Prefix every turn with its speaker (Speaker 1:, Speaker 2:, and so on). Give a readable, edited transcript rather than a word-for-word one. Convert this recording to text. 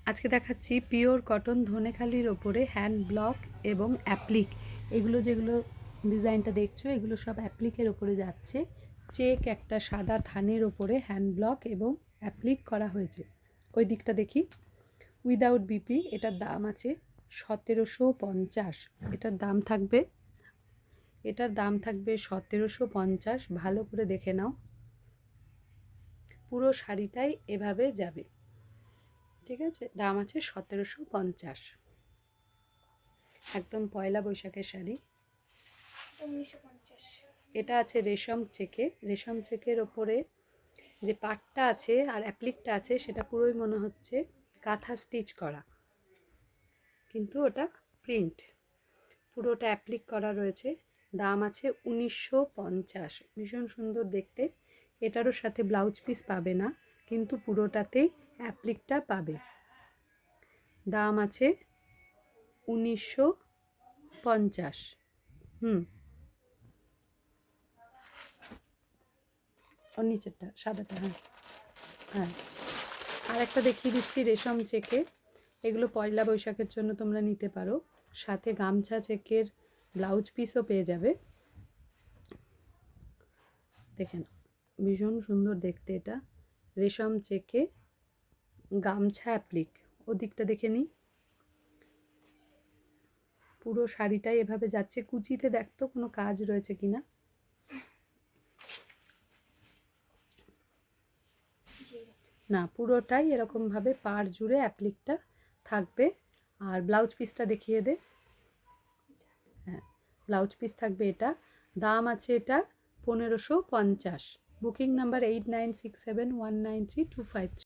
Speaker 1: আজকে দেখাচ্ছি pure cotton ধনেখালির ওপরে হ্যান্ড ব্লক এবং অ্যাপ্লিক। এগুলো যেগুলো ডিজাইনটা দেখছো এগুলো সব অ্যাপ্লিকের ওপরে যাচ্ছে। চেক একটা সাদা থানের ওপরে হ্যান্ড ব্লক এবং অ্যাপ্লিক করা হয়েছে। ওই দিকটা দেখি। উইদাউট বিপি এটার দাম আছে 1750। এটার দাম থাকবে 1750। ভালো করে দেখে নাও, পুরো শাড়িটাই এভাবে যাবে। ঠিক আছে, দাম আছে 1750। একদম পয়লা বৈশাখের শাড়ি। এটা আছে রেশম চেকের ওপরে যে পাটটা আছে আর অ্যাপ্লিকটা আছে সেটা পুরোই মনে হচ্ছে কাঁথা স্টিচ করা, কিন্তু ওটা প্রিন্ট। পুরোটা অ্যাপ্লিক করা রয়েছে। দাম আছে 1950। ভীষণ সুন্দর দেখতে। এটারও সাথে ব্লাউজ পিস পাবে না, কিন্তু পুরোটাতেই অ্যাপ্লিকটা পাবে। দাম আছে 1950। ওর নিচেরটা সাদাটা, হ্যাঁ হ্যাঁ। আর একটা দেখিয়ে দিচ্ছি রেশম চেকে। এগুলো পয়লা বৈশাখের জন্য তোমরা নিতে পারো। সাথে গামছা চেকের ব্লাউজ পিসও পেয়ে যাবে। দেখেন, ভীষণ সুন্দর দেখতে এটা। রেশম চেকে গামছা অ্যাপ্লিক। ওদিকটা দেখে নিই। পুরো শাড়িটাই এভাবে যাচ্ছে। কুচিতে দেখতো কোনো কাজ রয়েছে কিনা। না, পুরোটাই এরকমভাবে পাড় জুড়ে অ্যাপ্লিকটা থাকবে। আর ব্লাউজ পিসটা দেখিয়ে দে। হ্যাঁ, ব্লাউজ পিস থাকবে এটা। দাম আছে এটা 1550। Booking number 8967193253।